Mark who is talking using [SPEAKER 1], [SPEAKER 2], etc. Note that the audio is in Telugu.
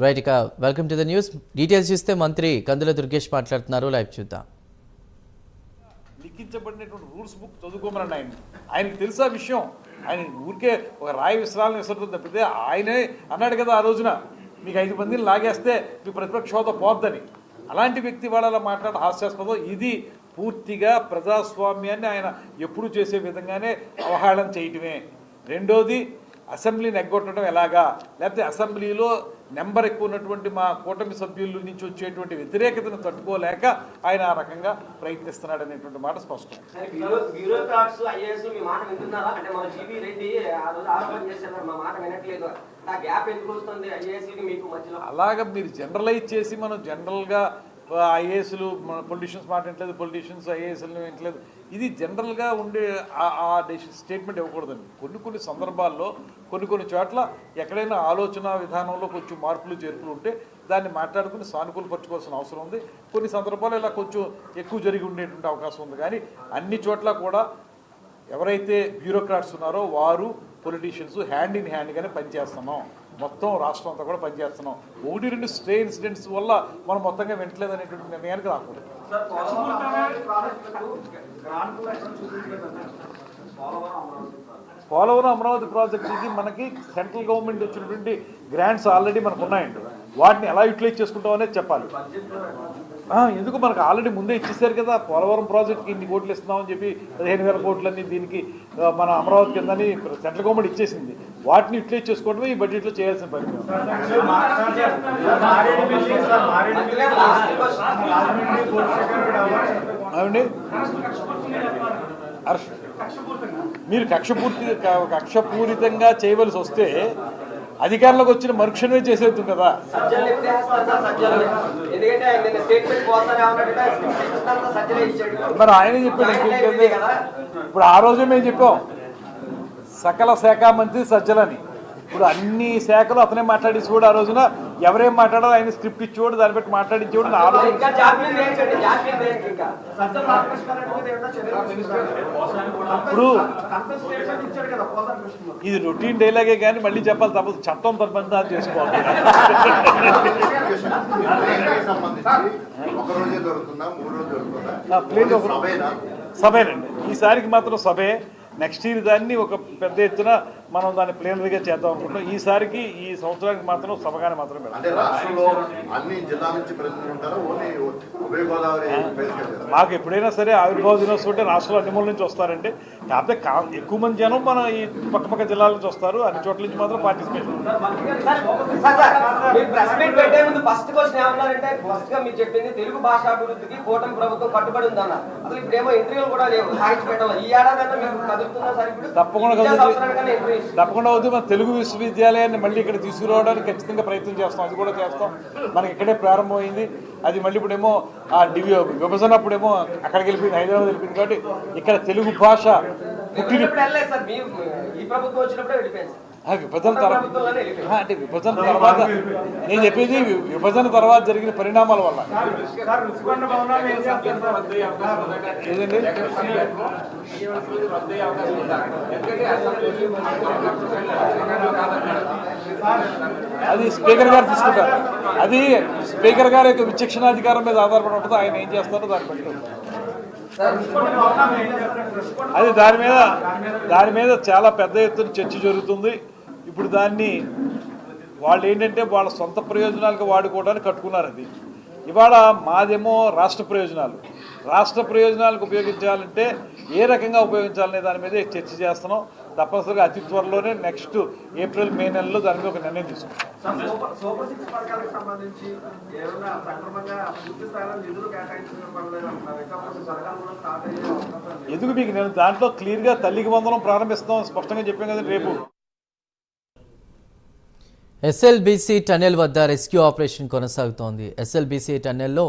[SPEAKER 1] రైట్, ఇక welcome to the news. Details చూస్తే మంత్రి కందుల దుర్గేష్ మాట్లాడుతున్నారు. లైవ్ చూద్దాం.
[SPEAKER 2] లిఖించబడినటువంటి రూల్స్ బుక్ చదువుకోమరండి. ఆయనకి తెలుసా విషయం? ఆయన ఊరికే ఒక రాయి విశ్రాలను విసరుతుంది తప్పితే ఆయనే అన్నాడు కదా ఆ రోజున, మీకు 5 మందిని లాగేస్తే మీ ప్రతిపక్ష హోదా పోద్దని. అలాంటి వ్యక్తి వాళ్ళ మాట్లాడ హాస్యాస్పదం. ఇది పూర్తిగా ప్రజాస్వామ్యాన్ని ఆయన ఎప్పుడు చేసే విధంగానే అవహేళన చేయటమే. రెండోది, అసెంబ్లీని ఎగ్గొట్టడం ఎలాగా, లేకపోతే అసెంబ్లీలో నెంబర్ ఎక్కువ ఉన్నటువంటి మా కూటమి సభ్యుల నుంచి వచ్చేటువంటి వ్యతిరేకతను తట్టుకోలేక ఆయన ఆ రకంగా ప్రయత్నిస్తున్నాడు అనేటువంటి మాట స్పష్టం. అలాగా మీరు జనరలైజ్ చేసి మనం జనరల్గా ఐఏఎస్లు పొలిటీషియన్స్ మాట వింటలేదు, పొలిటీషియన్స్ ఐఏఎస్లు వింటలేదు, ఇది జనరల్గా ఉండే ఆ స్టేట్మెంట్ ఇవ్వకూడదండి. కొన్ని సందర్భాల్లో కొన్ని చోట్ల ఎక్కడైనా ఆలోచన విధానంలో కొంచెం మార్పులు చేర్పులు ఉంటే దాన్ని మాట్లాడుకుని సానుకూలపరచుకోవాల్సిన అవసరం ఉంది. కొన్ని సందర్భాల్లో ఇలా కొంచెం ఎక్కువ జరిగి ఉండేటువంటి అవకాశం ఉంది. కానీ అన్ని చోట్ల కూడా ఎవరైతే బ్యూరోక్రాట్స్ ఉన్నారో వారు పొలిటీషియన్స్ హ్యాండ్ ఇన్ హ్యాండ్గానే పనిచేస్తున్నాం. మొత్తం రాష్ట్రం అంతా కూడా పనిచేస్తున్నాం. 1-2 స్టే ఇన్సిడెంట్స్ వల్ల మనం మొత్తంగా వింటలేదు అనేటువంటి నిర్ణయానికి రాకూడదు. పోలవరం అమరావతి ప్రాజెక్టుకి మనకి సెంట్రల్ గవర్నమెంట్ వచ్చినటువంటి గ్రాంట్స్ ఆల్రెడీ మనకు ఉన్నాయండి. వాటిని ఎలా యూటిలైజ్ చేసుకుంటాం అనేది చెప్పాలి. ఎందుకు మనకు ఆల్రెడీ ముందే ఇచ్చేసారు కదా. పోలవరం ప్రాజెక్ట్కి ఇన్ని కోట్లు ఇస్తున్నామని చెప్పి 15,000 కోట్లన్నీ దీనికి మన అమరావతి కిందని సెంట్రల్ గవర్నమెంట్ ఇచ్చేసింది. వాటిని యూటిలైజ్ చేసుకోవడమే ఈ బడ్జెట్లో చేయాల్సిన పని. అవునండి, మీరు కక్షపూరితంగా చేయవలసి వస్తే అధికారంలోకి వచ్చిన మరుక్షణమే చేసేది కదా. మరి ఆయన చెప్పాడు. ఇప్పుడు ఆ రోజే మేము చెప్పాం సకల శాఖ మంత్రి సజ్జలని. ఇప్పుడు అన్ని శాఖలు అతనే మాట్లాడేసి కూడా ఆ రోజున ఎవరేం మాట్లాడాలో ఆయన స్క్రిప్ట్ ఇచ్చేవాడు, దాన్ని బట్టి మాట్లాడించేవాడు. ఇప్పుడు ఇది రొటీన్ డైలాగే కానీ మళ్ళీ చెప్పాలి తప్పదు. చట్టం తప్పని చేసుకోవాలి. సభేనండి, ఈసారికి మాత్రం సభే. నెక్స్ట్ ఇయర్ దాన్ని ఒక పెద్ద ఎత్తున మనం దాన్ని ప్లేనరీగా చేద్దాం అనుకుంటున్నాం. ఈసారికి ఈ సంవత్సరానికి మాత్రం సభగానే మాత్రం మాకు ఎప్పుడైనా సరే ఆవిర్భావ దినోత్సవం అంటే రాష్ట్రంలో అన్ని మూల నుంచి వస్తారంటే, కాకపోతే ఎక్కువ మంది జనం మన ఈ పక్కపక్క జిల్లాల నుంచి వస్తారు. అన్ని చోట్ల నుంచి మాత్రం పార్టిసిపేషన్.
[SPEAKER 3] తెలుగు భాష అభివృద్ధికి కూటమి ప్రభుత్వం కట్టుబడి ఉందన్న. అసలు ఇప్పుడేమో ఇంటర్వ్యూలు కూడా లేవు.
[SPEAKER 2] తప్పకుండా అవుతుంది. మన తెలుగు విశ్వవిద్యాలయాన్ని మళ్ళీ ఇక్కడ తీసుకురావడానికి ఖచ్చితంగా ప్రయత్నం చేస్తాం. అది కూడా చేస్తాం. మనకి ఇక్కడే ప్రారంభమైంది. అది మళ్ళీ ఇప్పుడేమో ఆ విభజన అప్పుడేమో అక్కడికి వెళ్ళిపోయింది, హైదరాబాద్ వెళ్ళిపోయింది. కాబట్టి ఇక్కడ తెలుగు భాష విభజన తర్వాత అంటే విభజన తర్వాత నేను చెప్పేది విభజన తర్వాత జరిగిన పరిణామాల వల్ల. ఏదండి అది స్పీకర్ గారు తీసుకుంటారు. అది స్పీకర్ గారి యొక్క విచక్షణాధికారం మీద ఆధారపడి ఉంటుంది. ఆయన ఏం చేస్తారో దాన్ని బట్టి. అది దాని మీద చాలా పెద్ద ఎత్తున చర్చ జరుగుతుంది. ఇప్పుడు దాన్ని వాళ్ళు ఏంటంటే వాళ్ళ సొంత ప్రయోజనాలకు వాడుకోవడానికి కట్టుకున్నారు. అది ఇవాళ మాదేమో రాష్ట్ర ప్రయోజనాలకు ఉపయోగించాలంటే ఏ రకంగా ఉపయోగించాలనే దాని మీద చర్చ చేస్తున్నాం. తప్పనిసరిగా అతి త్వరలోనే నెక్స్ట్ ఏప్రిల్ మే నెలలో దాని మీద ఒక నిర్ణయం తీసుకుంటాం. ఎందుకు మీకు నేను దాంట్లో క్లియర్గా తల్లికి వందనం ప్రారంభిస్తాం స్పష్టంగా చెప్పాం కదా. రేపు
[SPEAKER 1] ఎస్ఎల్బీసీ టన్నెల్ వద్ద రెస్క్యూ ఆపరేషన్ కొనసాగుతోంది. ఎస్ఎల్బీసీ టన్నెల్లో